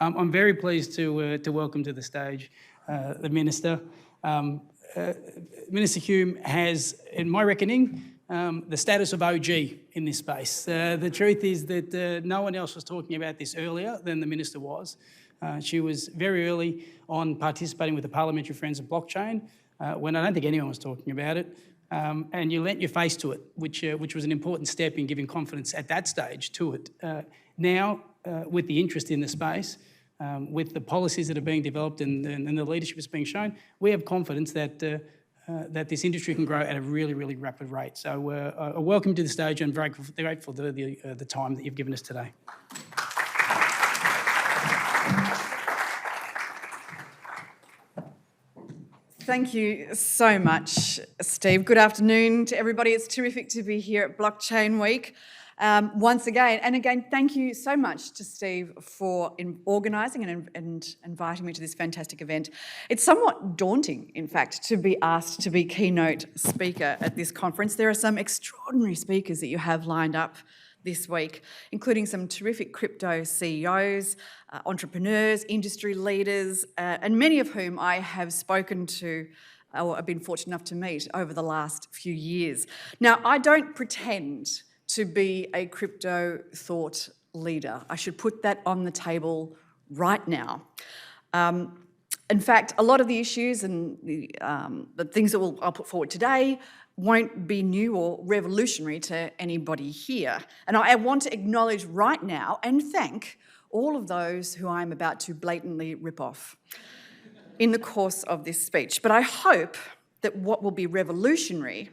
I'm very pleased to welcome to the stage the Minister. Minister Hume has, in my reckoning, the status of OG in this space. The truth is that no one else was talking about this earlier than the Minister was. She was very early on participating with the Parliamentary Friends of Blockchain when I don't think anyone was talking about it. And you lent your face to it, which was an important step in giving confidence at that stage to it. Now, with the interest in the space, with the policies that are being developed and the leadership that's being shown, we have confidence that that this industry can grow at a really, really rapid rate. So welcome to the stage, and very grateful for the time that you've given us today. Thank you so much, Steve. Good afternoon to everybody. It's terrific to be here at Blockchain Week once again. And again, thank you so much to Steve for organising and inviting me to this fantastic event. It's somewhat daunting, in fact, to be asked to be keynote speaker at this conference. There are some extraordinary speakers that you have lined up this week, including some terrific crypto CEOs, entrepreneurs, industry leaders, and many of whom I have spoken to or have been fortunate enough to meet over the last few years. Now, I don't pretend to be a crypto thought leader. I should put that on the table right now. In fact, a lot of the issues and the things that I'll put forward today won't be new or revolutionary to anybody here. And I want to acknowledge right now and thank all of those who I'm about to blatantly rip off in the course of this speech. But I hope that what will be revolutionary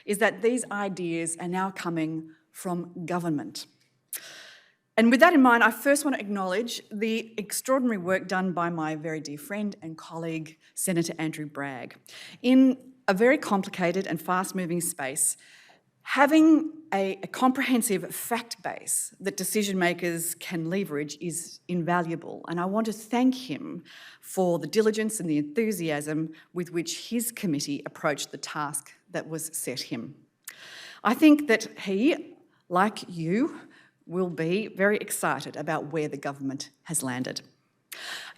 is that these ideas are now coming from government. And with that in mind, I first want to acknowledge the extraordinary work done by my very dear friend and colleague, Senator Andrew Bragg. In a very complicated and fast-moving space, having a comprehensive fact base that decision makers can leverage is invaluable. And I want to thank him for the diligence and the enthusiasm with which his committee approached the task that was set him. I think that he, like you, will be very excited about where the government has landed.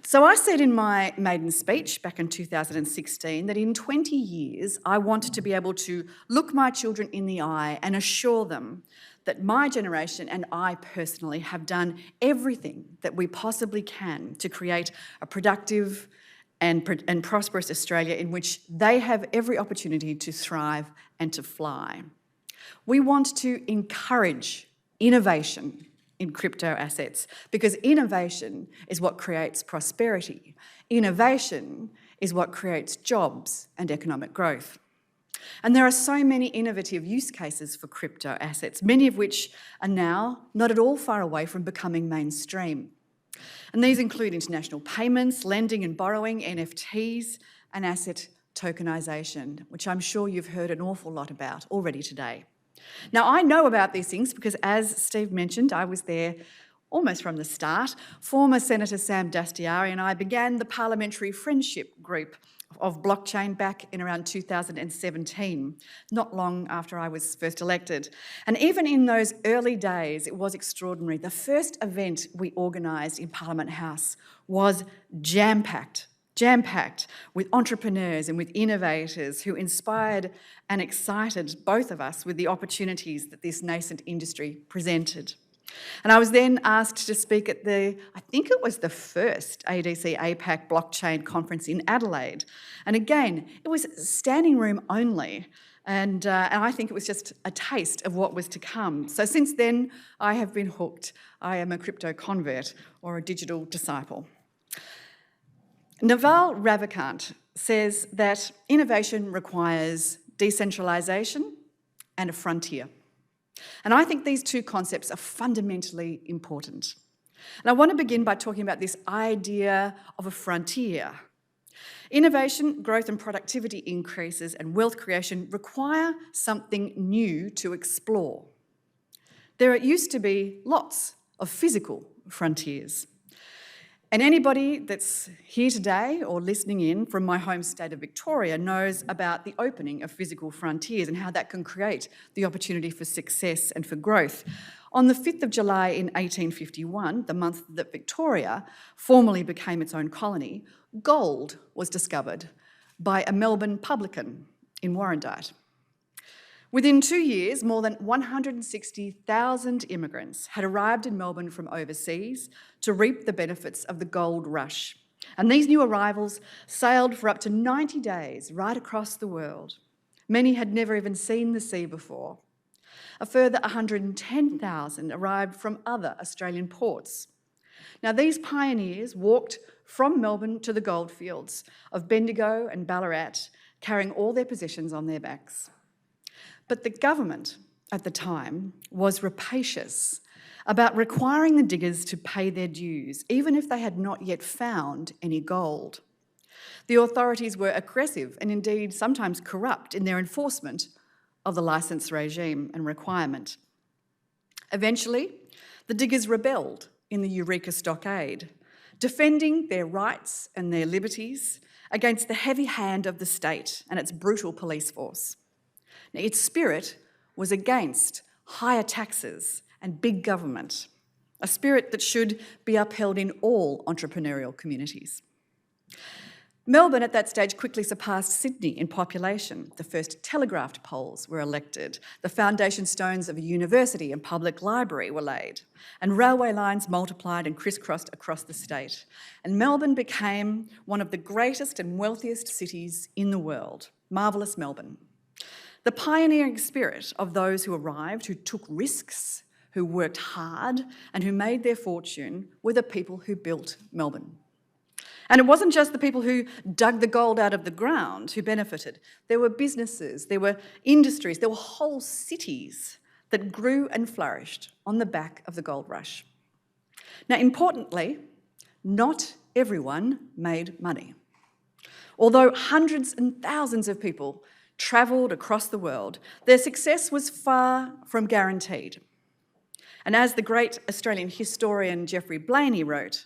So I said in my maiden speech back in 2016 that in 20 years I wanted to be able to look my children in the eye and assure them that my generation and I personally have done everything that we possibly can to create a productive and prosperous Australia in which they have every opportunity to thrive and to fly. We want to encourage innovation in crypto assets, because innovation is what creates prosperity. Innovation is what creates jobs and economic growth. And there are so many innovative use cases for crypto assets, many of which are now not at all far away from becoming mainstream. And these include international payments, lending and borrowing, NFTs, and asset tokenisation, which I'm sure you've heard an awful lot about already today. Now, I know about these things because, as Steve mentioned, I was there almost from the start. Former Senator Sam Dastyari and I began the Parliamentary Friendship Group of Blockchain back in around 2017, not long after I was first elected. And even in those early days, it was extraordinary. The first event we organised in Parliament House was jam-packed with entrepreneurs and with innovators who inspired and excited both of us with the opportunities that this nascent industry presented. And I was then asked to speak at I think it was the first ADC APAC blockchain conference in Adelaide. And again, it was standing room only. And I think it was just a taste of what was to come. So since then, I have been hooked. I am a crypto convert or a digital disciple. Naval Ravikant says that innovation requires decentralisation and a frontier. And I think these two concepts are fundamentally important. And I want to begin by talking about this idea of a frontier. Innovation, growth and productivity increases and wealth creation require something new to explore. There used to be lots of physical frontiers. And anybody that's here today or listening in from my home state of Victoria knows about the opening of physical frontiers and how that can create the opportunity for success and for growth. On the 5th of July in 1851, the month that Victoria formally became its own colony, gold was discovered by a Melbourne publican in Warrandyte. Within 2 years, more than 160,000 immigrants had arrived in Melbourne from overseas to reap the benefits of the gold rush. And these new arrivals sailed for up to 90 days right across the world. Many had never even seen the sea before. A further 110,000 arrived from other Australian ports. Now, these pioneers walked from Melbourne to the goldfields of Bendigo and Ballarat, carrying all their possessions on their backs. But the government at the time was rapacious about requiring the diggers to pay their dues, even if they had not yet found any gold. The authorities were aggressive and indeed sometimes corrupt in their enforcement of the licence regime and requirement. Eventually, the diggers rebelled in the Eureka Stockade, defending their rights and their liberties against the heavy hand of the state and its brutal police force. Now, its spirit was against higher taxes and big government, a spirit that should be upheld in all entrepreneurial communities. Melbourne at that stage quickly surpassed Sydney in population. The first telegraphed poles were elected. The foundation stones of a university and public library were laid. And railway lines multiplied and crisscrossed across the state. And Melbourne became one of the greatest and wealthiest cities in the world. Marvellous Melbourne. The pioneering spirit of those who arrived, who took risks, who worked hard, and who made their fortune were the people who built Melbourne. And it wasn't just the people who dug the gold out of the ground who benefited. There were businesses, there were industries, there were whole cities that grew and flourished on the back of the gold rush. Now, importantly, not everyone made money. Although hundreds and thousands of people travelled across the world, their success was far from guaranteed. And as the great Australian historian Geoffrey Blainey wrote,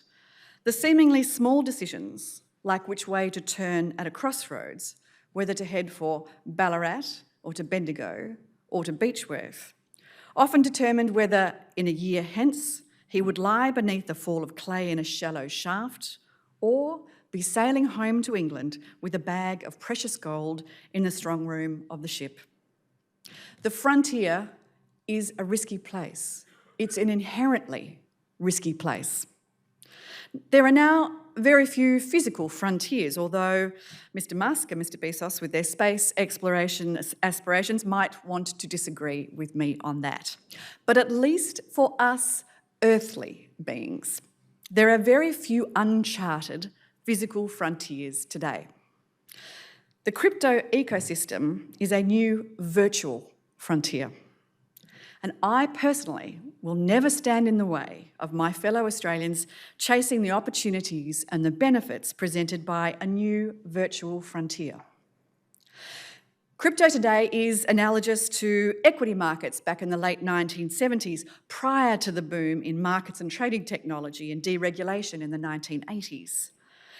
the seemingly small decisions, like which way to turn at a crossroads, whether to head for Ballarat or to Bendigo or to Beechworth, often determined whether in a year hence he would lie beneath a fall of clay in a shallow shaft or be sailing home to England with a bag of precious gold in the strong room of the ship. The frontier is a risky place. It's an inherently risky place. There are now very few physical frontiers, although Mr Musk and Mr Bezos, with their space exploration aspirations, might want to disagree with me on that. But at least for us earthly beings, there are very few uncharted physical frontiers today. The crypto ecosystem is a new virtual frontier. And I personally will never stand in the way of my fellow Australians chasing the opportunities and the benefits presented by a new virtual frontier. Crypto today is analogous to equity markets back in the late 1970s, prior to the boom in markets and trading technology and deregulation in the 1980s.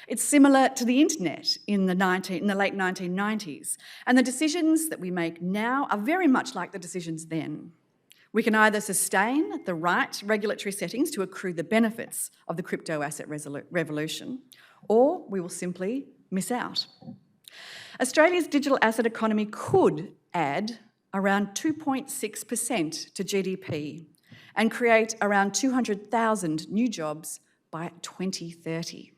It's similar to the internet in the late 1990s, and the decisions that we make now are very much like the decisions then. We can either sustain the right regulatory settings to accrue the benefits of the crypto asset revolution, or we will simply miss out. Australia's digital asset economy could add around 2.6% to GDP and create around 200,000 new jobs by 2030.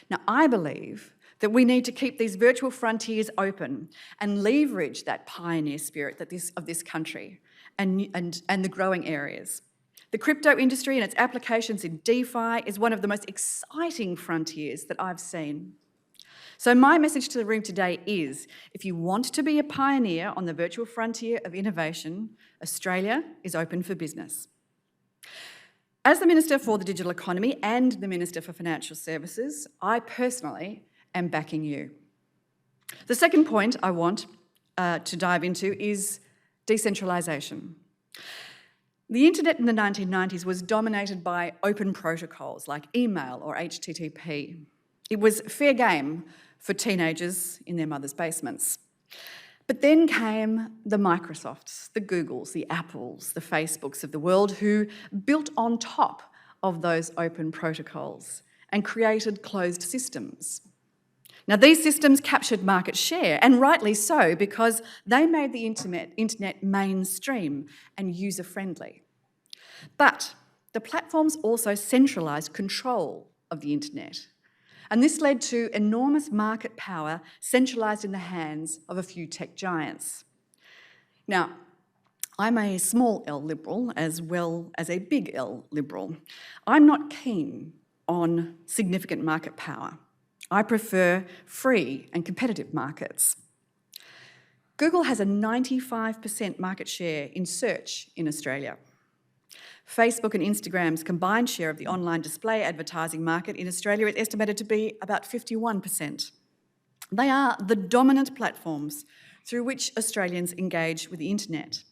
Now, I believe that we need to keep these virtual frontiers open and leverage that pioneer spirit of this country and the growing areas. The crypto industry and its applications in DeFi is one of the most exciting frontiers that I've seen. So my message to the room today is, if you want to be a pioneer on the virtual frontier of innovation, Australia is open for business. As the Minister for the Digital Economy and the Minister for Financial Services, I personally am backing you. The second point I want to dive into is decentralisation. The internet in the 1990s was dominated by open protocols like email or HTTP. It was fair game for teenagers in their mothers' basements. But then came the Microsofts, the Googles, the Apples, the Facebooks of the world who built on top of those open protocols and created closed systems. Now, these systems captured market share, and rightly so, because they made the internet mainstream and user-friendly. But the platforms also centralised control of the internet, and this led to enormous market power centralised in the hands of a few tech giants. Now, I'm a small L liberal as well as a big L liberal. I'm not keen on significant market power. I prefer free and competitive markets. Google has a 95% market share in search in Australia. Facebook and Instagram's combined share of the online display advertising market in Australia is estimated to be about 51%. They are the dominant platforms through which Australians engage with the internet.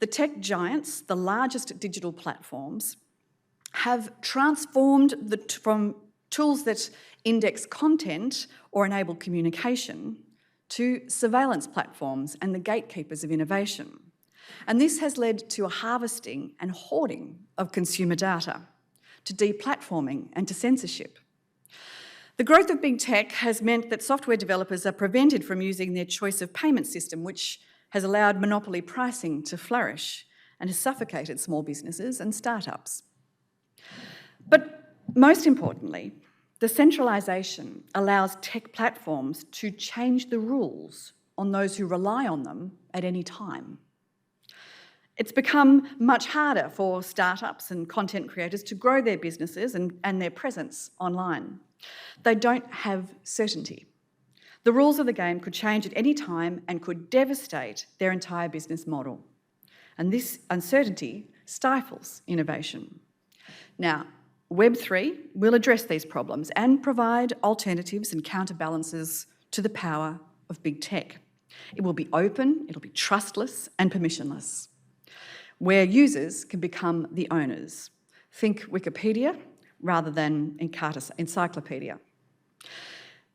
The tech giants, the largest digital platforms, have transformed from tools that index content or enable communication to surveillance platforms and the gatekeepers of innovation. And this has led to a harvesting and hoarding of consumer data, to deplatforming and to censorship. The growth of big tech has meant that software developers are prevented from using their choice of payment system, which has allowed monopoly pricing to flourish and has suffocated small businesses and startups. But most importantly, the centralisation allows tech platforms to change the rules on those who rely on them at any time. It's become much harder for startups and content creators to grow their businesses and their presence online. They don't have certainty. The rules of the game could change at any time and could devastate their entire business model. And this uncertainty stifles innovation. Now, Web3 will address these problems and provide alternatives and counterbalances to the power of big tech. It will be open, it'll be trustless and permissionless, where users can become the owners. Think Wikipedia rather than encyclopedia.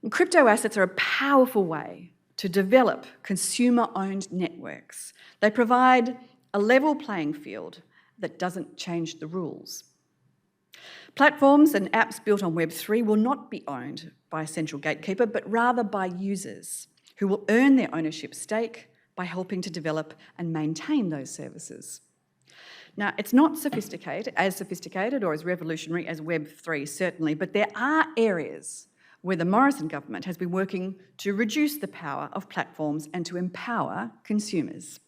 Crypto assets are a powerful way to develop consumer-owned networks. They provide a level playing field that doesn't change the rules. Platforms and apps built on Web3 will not be owned by a central gatekeeper, but rather by users who will earn their ownership stake by helping to develop and maintain those services. Now, it's not as sophisticated or as revolutionary as Web3, certainly, but there are areas where the Morrison government has been working to reduce the power of platforms and to empower consumers.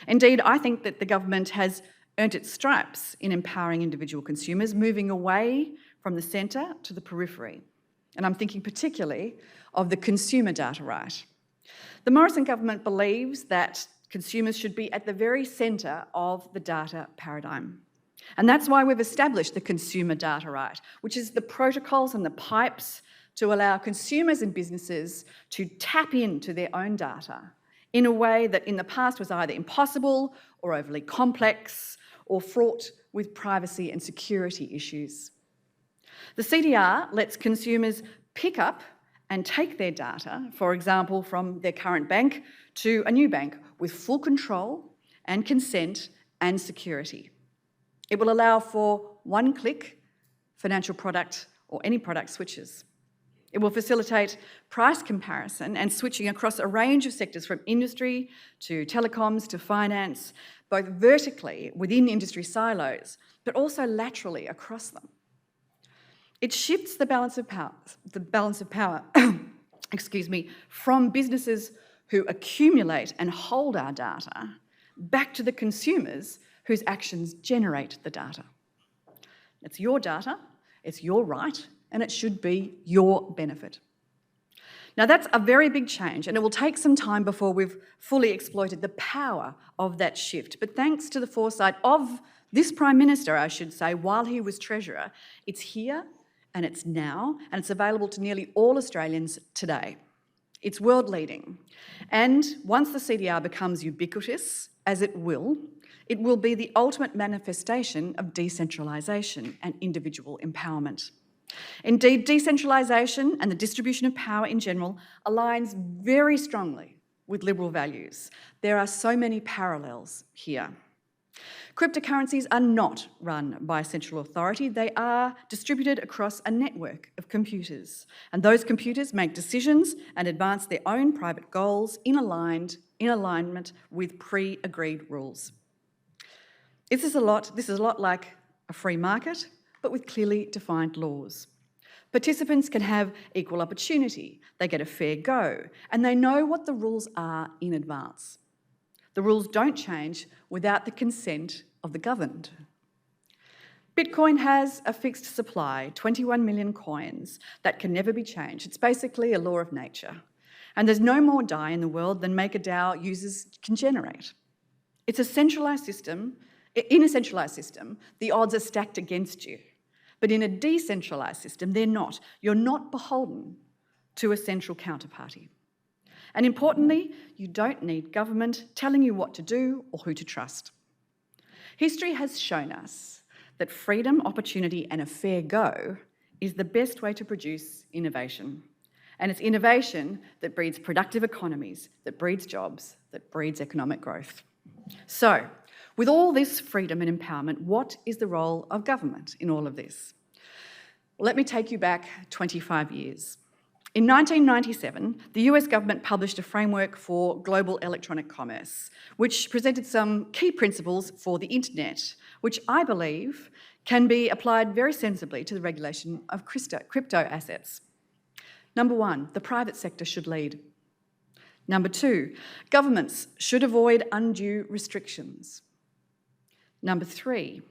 Indeed, I think that the government has earned its stripes in empowering individual consumers, moving away from the centre to the periphery. And I'm thinking particularly of the consumer data right. The Morrison government believes that consumers should be at the very centre of the data paradigm. And that's why we've established the consumer data right, which is the protocols and the pipes to allow consumers and businesses to tap into their own data in a way that in the past was either impossible or overly complex or fraught with privacy and security issues. The CDR lets consumers pick up and take their data, for example, from their current bank to a new bank with full control and consent and security. It will allow for one-click financial product or any product switches. It will facilitate price comparison and switching across a range of sectors from industry to telecoms to finance, both vertically within industry silos, but also laterally across them. It shifts the balance of power, from businesses who accumulate and hold our data back to the consumers whose actions generate the data. It's your data, it's your right, and it should be your benefit. Now, that's a very big change, and it will take some time before we've fully exploited the power of that shift. But thanks to the foresight of this Prime Minister, I should say, while he was Treasurer, it's here and it's now, and it's available to nearly all Australians today. It's world-leading. And once the CDR becomes ubiquitous, as it will be the ultimate manifestation of decentralisation and individual empowerment. Indeed, decentralisation and the distribution of power in general aligns very strongly with liberal values. There are so many parallels here. Cryptocurrencies are not run by a central authority. They are distributed across a network of computers, and those computers make decisions and advance their own private goals in alignment with pre-agreed rules. This is a lot like a free market, but with clearly defined laws. Participants can have equal opportunity, they get a fair go, and they know what the rules are in advance. The rules don't change without the consent of the governed. Bitcoin has a fixed supply, 21 million coins, that can never be changed. It's basically a law of nature. And there's no more DAI in the world than MakerDAO users can generate. It's a centralised system. In a centralised system, the odds are stacked against you. But in a decentralised system, they're not. You're not beholden to a central counterparty. And importantly, you don't need government telling you what to do or who to trust. History has shown us that freedom, opportunity, and a fair go is the best way to produce innovation. And it's innovation that breeds productive economies, that breeds jobs, that breeds economic growth. So, with all this freedom and empowerment, what is the role of government in all of this? Well, let me take you back 25 years. In 1997, the US government published a framework for global electronic commerce, which presented some key principles for the internet, which I believe can be applied very sensibly to the regulation of crypto assets. Number one, the private sector should lead. Number two, governments should avoid undue restrictions. Number three,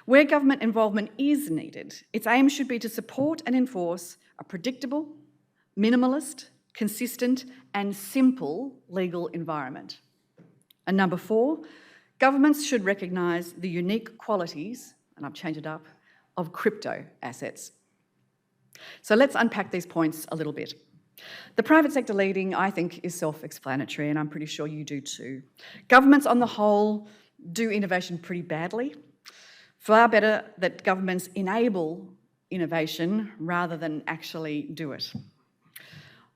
where government involvement is needed, its aim should be to support and enforce a predictable, minimalist, consistent, and simple legal environment. And number four, governments should recognise the unique qualities, and I've changed it up, of crypto assets. So let's unpack these points a little bit. The private sector leading, I think, is self-explanatory, and I'm pretty sure you do too. Governments on the whole do innovation pretty badly. Far better that governments enable innovation rather than actually do it.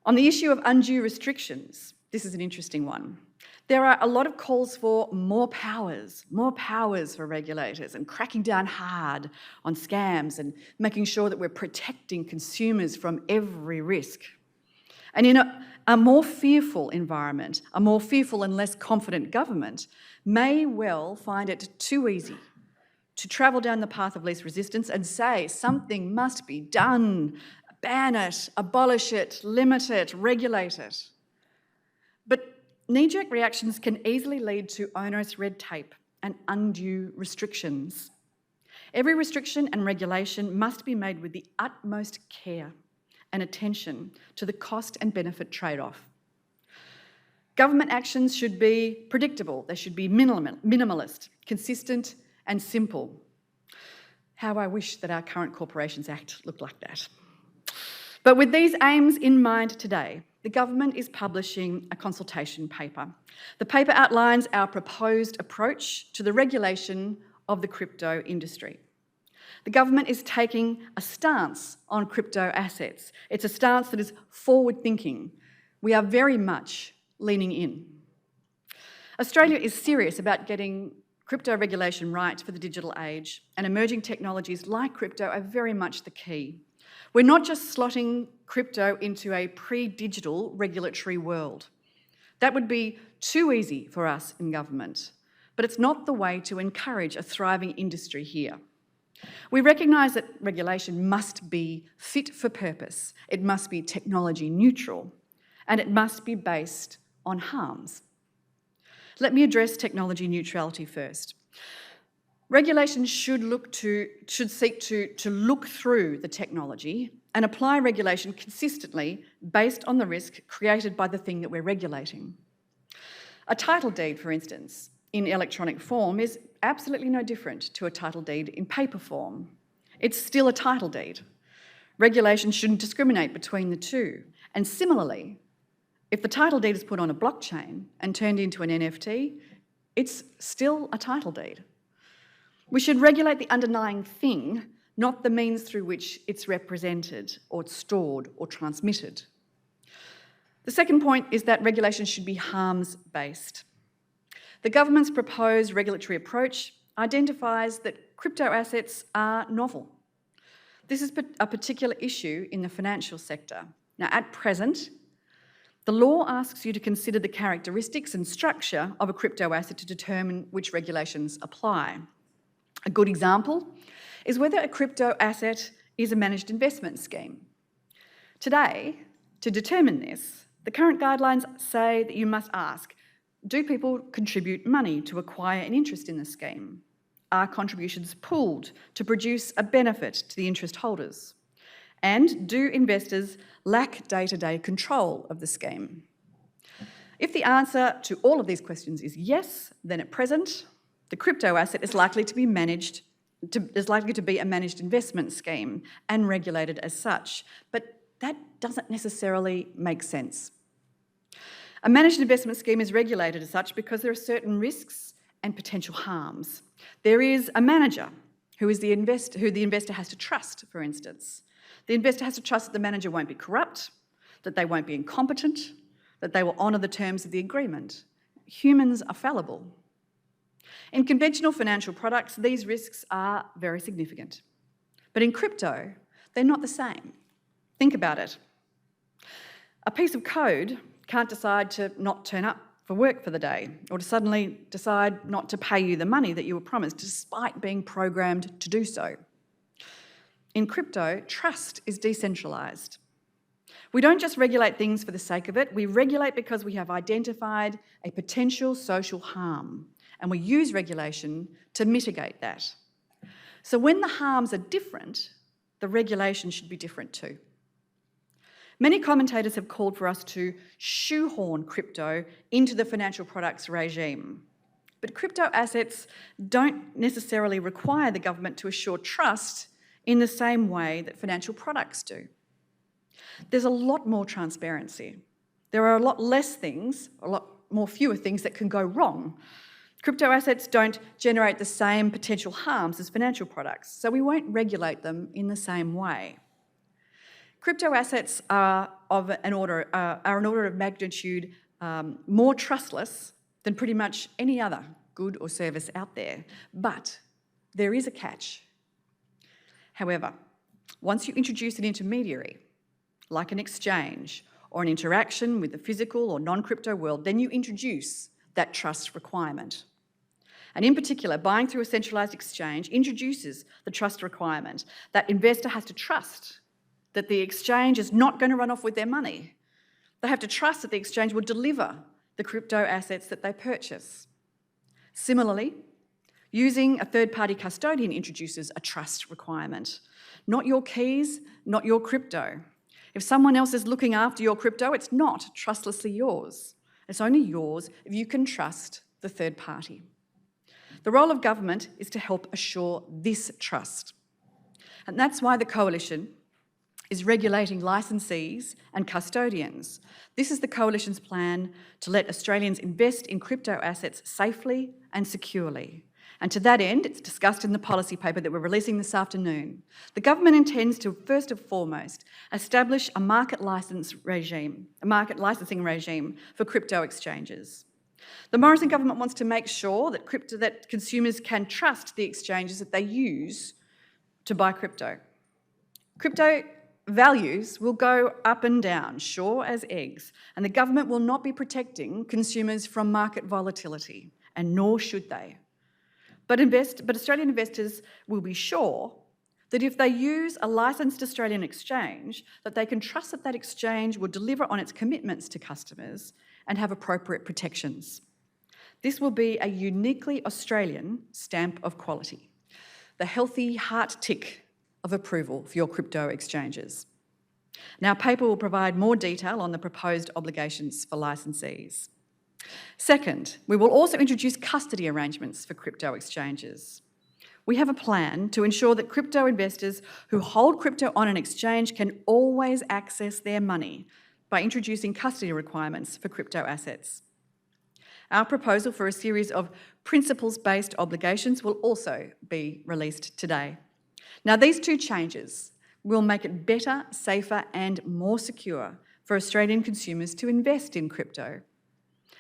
On the issue of undue restrictions, this is an interesting one. There are a lot of calls for more powers for regulators and cracking down hard on scams and making sure that we're protecting consumers from every risk. And in a more fearful environment, a more fearful and less confident government may well find it too easy to travel down the path of least resistance and say something must be done, ban it, abolish it, limit it, regulate it. But knee-jerk reactions can easily lead to onerous red tape and undue restrictions. Every restriction and regulation must be made with the utmost care and attention to the cost and benefit trade-off. Government actions should be predictable, they should be minimalist, consistent and simple. How I wish that our current Corporations Act looked like that. But with these aims in mind today, the government is publishing a consultation paper. The paper outlines our proposed approach to the regulation of the crypto industry. The government is taking a stance on crypto assets. It's a stance that is forward-thinking. We are very much leaning in. Australia is serious about getting crypto regulation right for the digital age, and emerging technologies like crypto are very much the key. We're not just slotting crypto into a pre-digital regulatory world. That would be too easy for us in government, but it's not the way to encourage a thriving industry here. We recognise that regulation must be fit for purpose, it must be technology neutral, and it must be based on harms. Let me address technology neutrality first. Regulation should seek to look through the technology and apply regulation consistently based on the risk created by the thing that we're regulating. A title deed, for instance, in electronic form is absolutely no different to a title deed in paper form. It's still a title deed. Regulation shouldn't discriminate between the two. And similarly, if the title deed is put on a blockchain and turned into an NFT, it's still a title deed. We should regulate the underlying thing, not the means through which it's represented or stored or transmitted. The second point is that regulation should be harms-based. The government's proposed regulatory approach identifies that crypto assets are novel. This is a particular issue in the financial sector. Now, at present, the law asks you to consider the characteristics and structure of a crypto asset to determine which regulations apply. A good example is whether a crypto asset is a managed investment scheme. Today, to determine this, the current guidelines say that you must ask, do people contribute money to acquire an interest in the scheme? Are contributions pooled to produce a benefit to the interest holders? And do investors lack day-to-day control of the scheme? If the answer to all of these questions is yes, then at present, the crypto asset is likely to be a managed investment scheme and regulated as such. But that doesn't necessarily make sense. A managed investment scheme is regulated as such because there are certain risks and potential harms. There is a manager who the investor has to trust, for instance. The investor has to trust that the manager won't be corrupt, that they won't be incompetent, that they will honour the terms of the agreement. Humans are fallible. In conventional financial products, these risks are very significant. But in crypto, they're not the same. Think about it. A piece of code can't decide to not turn up for work for the day, or to suddenly decide not to pay you the money that you were promised, despite being programmed to do so. In crypto, trust is decentralised. We don't just regulate things for the sake of it, we regulate because we have identified a potential social harm, and we use regulation to mitigate that. So when the harms are different, the regulation should be different too. Many commentators have called for us to shoehorn crypto into the financial products regime. But crypto assets don't necessarily require the government to assure trust in the same way that financial products do. There's a lot more transparency. There are a lot less things, fewer things that can go wrong. Crypto assets don't generate the same potential harms as financial products, so we won't regulate them in the same way. Crypto assets are an order of magnitude more trustless than pretty much any other good or service out there. But there is a catch. However, once you introduce an intermediary, like an exchange or an interaction with the physical or non-crypto world, then you introduce that trust requirement. And in particular, buying through a centralised exchange introduces the trust requirement. That investor has to trust that the exchange is not going to run off with their money. They have to trust that the exchange will deliver the crypto assets that they purchase. Similarly, using a third-party custodian introduces a trust requirement. Not your keys, not your crypto. If someone else is looking after your crypto, it's not trustlessly yours. It's only yours if you can trust the third party. The role of government is to help assure this trust. And that's why the Coalition is regulating licensees and custodians. This is the Coalition's plan to let Australians invest in crypto assets safely and securely. And to that end, it's discussed in the policy paper that we're releasing this afternoon. The government intends to, first and foremost, establish a market licensing regime for crypto exchanges. The Morrison government wants to make sure that consumers can trust the exchanges that they use to buy crypto. Crypto values will go up and down, sure as eggs, and the government will not be protecting consumers from market volatility, and nor should they. But Australian investors will be sure that if they use a licensed Australian exchange, that they can trust that that exchange will deliver on its commitments to customers and have appropriate protections. This will be a uniquely Australian stamp of quality, the healthy heart tick of approval for your crypto exchanges. Now, paper will provide more detail on the proposed obligations for licensees. Second, we will also introduce custody arrangements for crypto exchanges. We have a plan to ensure that crypto investors who hold crypto on an exchange can always access their money by introducing custody requirements for crypto assets. Our proposal for a series of principles-based obligations will also be released today. Now, these two changes will make it better, safer and more secure for Australian consumers to invest in crypto.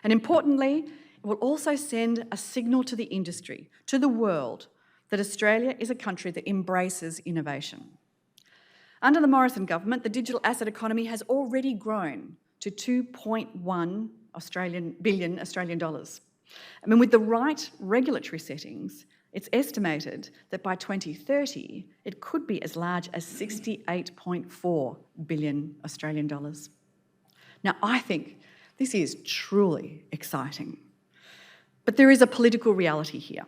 And importantly, it will also send a signal to the industry, to the world, that Australia is a country that embraces innovation. Under the Morrison government, the digital asset economy has already grown to 2.1 billion Australian dollars. I mean, with the right regulatory settings, it's estimated that by 2030, it could be as large as 68.4 billion Australian dollars. Now, I think this is truly exciting. But there is a political reality here.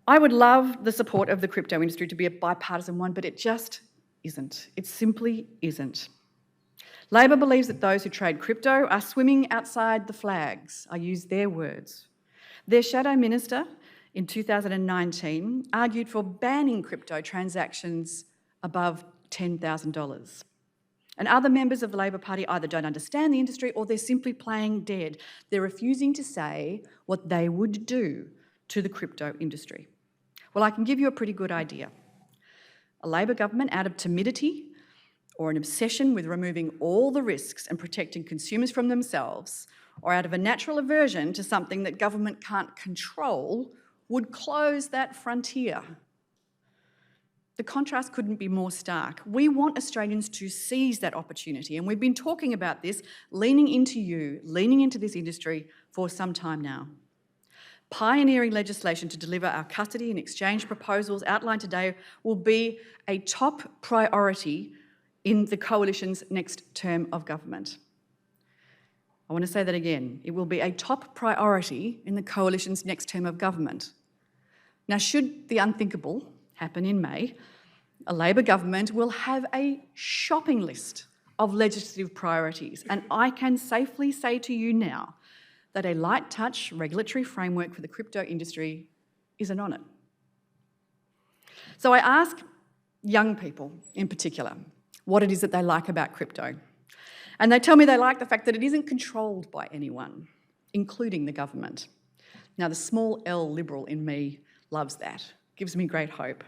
I would love the support of the crypto industry to be a bipartisan one, but it just isn't. It simply isn't. Labor believes that those who trade crypto are swimming outside the flags. I use their words. Their shadow minister in 2019 argued for banning crypto transactions above $10,000. And other members of the Labor Party either don't understand the industry or they're simply playing dead. They're refusing to say what they would do to the crypto industry. Well, I can give you a pretty good idea. A Labor government out of timidity or an obsession with removing all the risks and protecting consumers from themselves, or out of a natural aversion to something that government can't control, would close that frontier. The contrast couldn't be more stark. We want Australians to seize that opportunity, and we've been talking about this, leaning into this industry for some time now. Pioneering legislation to deliver our custody and exchange proposals outlined today will be a top priority in the Coalition's next term of government. I want to say that again. It will be a top priority in the Coalition's next term of government. Now, should the unthinkable happen in May, a Labor government will have a shopping list of legislative priorities, and I can safely say to you now that a light-touch regulatory framework for the crypto industry isn't on it. So I ask young people in particular what it is that they like about crypto. And they tell me they like the fact that it isn't controlled by anyone, including the government. Now, the small L Liberal in me loves that, gives me great hope.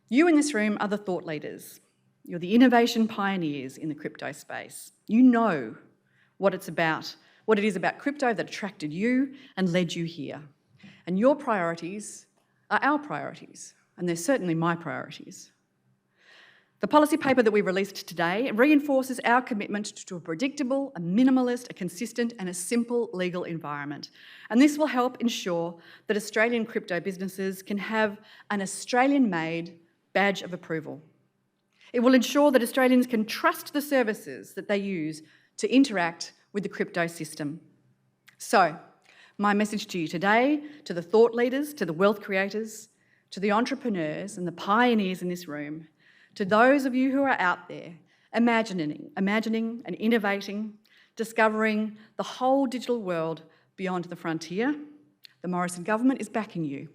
You in this room are the thought leaders. You're the innovation pioneers in the crypto space. You know what it is about crypto that attracted you and led you here. And your priorities are our priorities, and they're certainly my priorities. The policy paper that we released today reinforces our commitment to a predictable, a minimalist, a consistent and a simple legal environment. And this will help ensure that Australian crypto businesses can have an Australian-made badge of approval. It will ensure that Australians can trust the services that they use to interact with the crypto system. So, my message to you today, to the thought leaders, to the wealth creators, to the entrepreneurs and the pioneers in this room, to those of you who are out there imagining and innovating, discovering the whole digital world beyond the frontier, the Morrison government is backing you.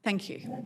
Thank you.